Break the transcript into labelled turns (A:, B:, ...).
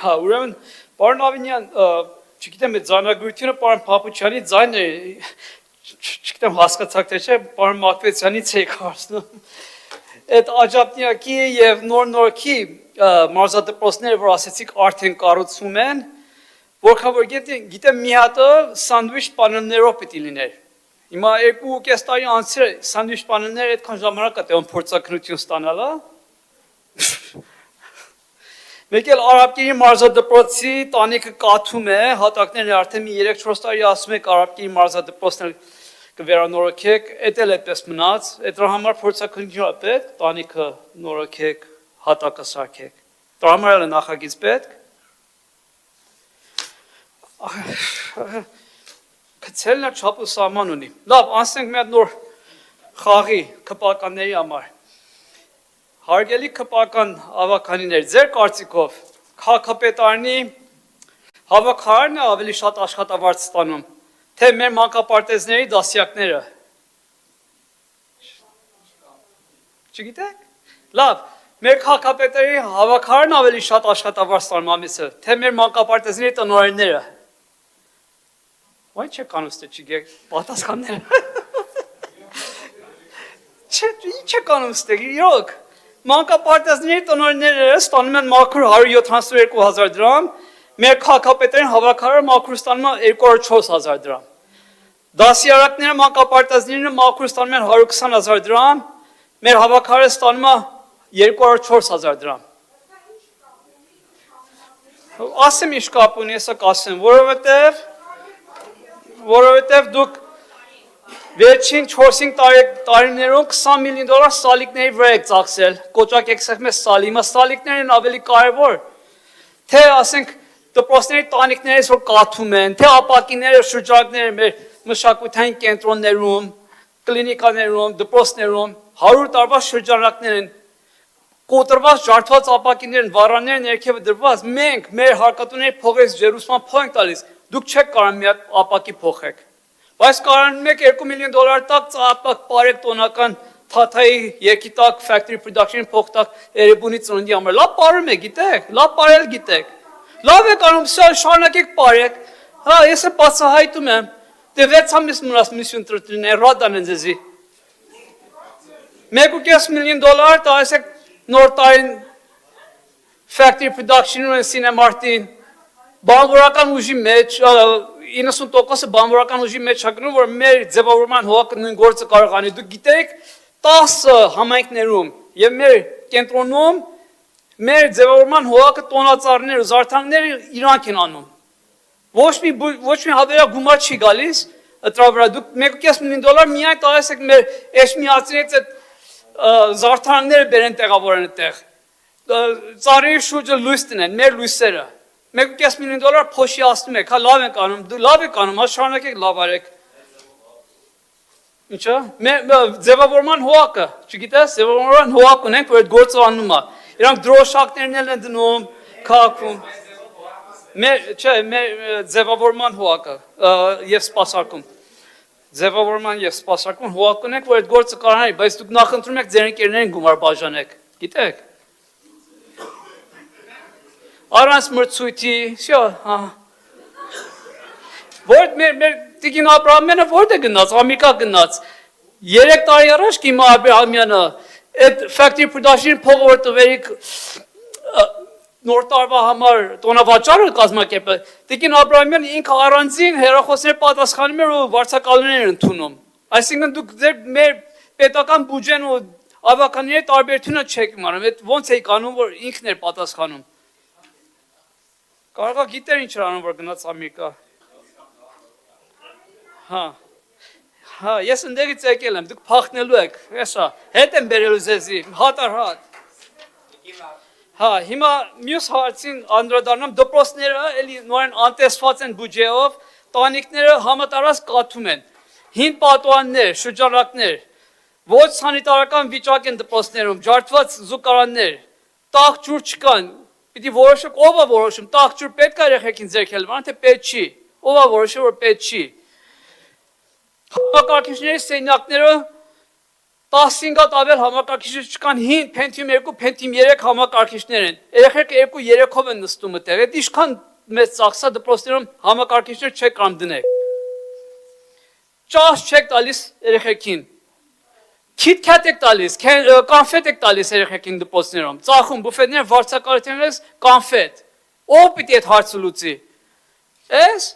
A: Հա, ուրեմն պարոն Ավինյան, չգիտեմ այդ ձայնագրությունը պարոն Փափուչյանի ձայնը չգիտեմ հասկացաք թե չէ, պարոն Մակվեցյանից էի կարծում։ Այդ աջափնյակի եւ նոր-նորքի մարզադպրոցները, որ ասեցիք արդեն կառուցում են, որքան որ գիտեմ մի հատը սանդվիչ պանելներով պիտի լիներ։ Հիմա 2.5 տարի անց սանդվիչ պանելները այդքան ժամանակ է տևում փորձակնություն ստանալա։ Մեկ էլ Արաբկիրի մարզադպրոցի տանիքը կաթում է, հատակներն արդեն մի 3-4 տարի ասում եք Արաբկիրի մարզադպրոցներ կվերանորոգեք, էդ էլ այդպես մնաց, այդ դրա համար փորձակնություն է պետք, տանիքը նորոգեք, հատակը սարքեք։ Դրա համար էլ նախագիծ պետք։ Գցելն է չափու սահման ունի։ Լավ, անցնենք մի հատ նոր խաղի քպականների համար։ Հարգելի քպական ավականիներ, ձեր կարծիքով քաղաքապետարանի հավաքարարն է ավելի շատ աշխատավարձ ստանում, թե մեր մանկապարտեզների դասյակները։ Չգիտեք։ Լավ, մեր քաղաքապետարանի հավաքարարն ավելի շատ աշխատավարձ ստանում ամիսը, թե մեր մանկապարտեզների տնօրենները։ Why չեք անում ստե չգեք պատասխանները։ Ինչ եք անում ստե, իրոք։ Մանկապարտեզների տնօրենները ստանում են մաքուր 172,000 դրամ, մեր քաղաքապետարանի հավաքարարը մաքուր ստանում է 204,000 դրամ։ Դասյարակները մանկապարտեզները մաքուր ստանում են 120,000 դրամ, մեր հավաքարարը ստանում է 204,000 դրամ։ Ասեմ ինչ կապ ունի, հեսա կասեմ, որովհետև դուք վերջին 4-5 տարիներում $20 միլիոն սալիկների վրա եք ծախսել, կոճակ եք սեղմել սալի, հիմա սալիկներն ավելի կարևոր, թե ասենք դպրոցների տանիքներից որ կաթում են, թե ապակիները, շրջանակները մեր մշակութային կենտրոններում, կլինիկաներում, դպրոցներում, 100 տարվա շրջանակներ են, կոտրված ջարդված ապակիներն, վառաներն ներքևը դրված, մենք մեր հարկատուների փողերից ջերուսման փող ենք տալիս, դուք չեք կարող մի հատ ապակի փոխեք։ Բայց կարանում եք $2 միլիոն տակ ծապակ պարեք տոնական թաթայի երկի տակ factory production փող տակ Էրեբունի ծննդի համար։ Լավ պարում եք, գիտեք, լավ պարել գիտեք։ Լավ եք անում, շարունակեք պարեք։ Հա, ես եմ բացահայտում եմ։ Դե 6 ամիս մնաց միսյուն տրտին, ռադան են ձեզի։ $1.5 միլիոն տալիս եք նոր տարին factory production-ում են Սինեմարտին, բանվորական ուժի մեջ, 90%-ը բանվորական ուժի մեջ հակնում, որ մեր ձևավորման հողակը նույն գործը կարող անի։ Դուք գիտեք 10 համայնքներում և մեր կենտրոնում մեր ձևավորման հողակը տոնածառները, զարդանքները իրանք են անում։ Ոչ մի հավերա գումար չի գալիս, դրա վրա դուք $1.5 միլիոն միայն տալիս եք մեր էշմիածներից այդ զարդանքները բերեն տեղավորեն այդտեղ։ Ծառերի շուրջը լույս տնեն, մեր լույսերը։ $1.5 միլիոն փոշի ասնում եք, հա լավ եք անում, դու լավ եք անում, հա շարունակեք լավ արեք։ Ինչա՞, ձևավորման հողակը, չգիտես, ձևավորման հողակ ունենք, որ այդ գործը անում է։ Իրանք դրոշակներն են դնում, քաղաքում։ Չէ, մեր ձևավորման հողակը եւ սպասարկում։ Ձևավորման եւ սպասարկում հողակ ունենք, որ այդ գործը կարողանա, բայց դուք նախընտրում եք ձեր ընկերներին գումար բաժանեք, գիտեք։ Առանց մրցույթի, շո, հա։ Որ մեր Տիկին Աբրահամյանը որտե գնաց, Ամերիկա գնաց։ 3 տարի առաջ Կիմա Աբրահամյանը այդ factory production փողը որ տվերիք նոր տարվա համար տոնավաճառը կազմակերպել, Տիկին Աբրահամյանը ինքը առանձին հեռախոսներ պատասխանում էր ու վարձակալներ ընդունում։ Այսինքն դուք ձեր մեր պետական բյուջեն ու ավականների տարբերությունը չեք իմանում, այդ ոնց եք անում, որ ինքն էր պատասխանում։ Կարող է գիտեր ինչ էր անում, որ գնաց Ամերիկա։ Հա, ես ընդեղից եկել եմ, դուք փախնելու եք, հեսա, հետ եմ բերելու ձեզի, հատ։ Հա, հիմա մյուս հարցին անդրադառնամ, դպրոցները էլի նորեն անտեսված են բյուջեով, տանիքները համատարած կաթում են, հին պատուհաններ, շրջանակներ, ոչ սանիտարական վիճակ են դպրոցներում, ջարդված զուգարաններ, տաք ջուր չկան, պիտի որոշեք, ով է որոշում, տաք ջուր պետք է երեխեքին ձեռքել, բան թե պետք չի, ով է որոշում, որ պետք չի։ Համակարգիչների սենյակները 15-ատ ավել համակարգիչներ չկան, 5 Pentium 2, Pentium 3 համակարգիչներ են։ Երեխեք 2-3-ով են նստում այդտեղ։ Այդ ինչքան մեծ ծախսա դպրոցներում համակարգիչներ չեք կամ դնեք։ Ճաշ չեք տալիս երեխեքին։ KitKat եք տալիս, կոնֆետ եք տալիս երեխեքին դպրոցներում։ Ծախում բուֆետներ վարձակալություններս կոնֆետ։ Ո՞վ պիտի այդ հարցը լուծի։ Էս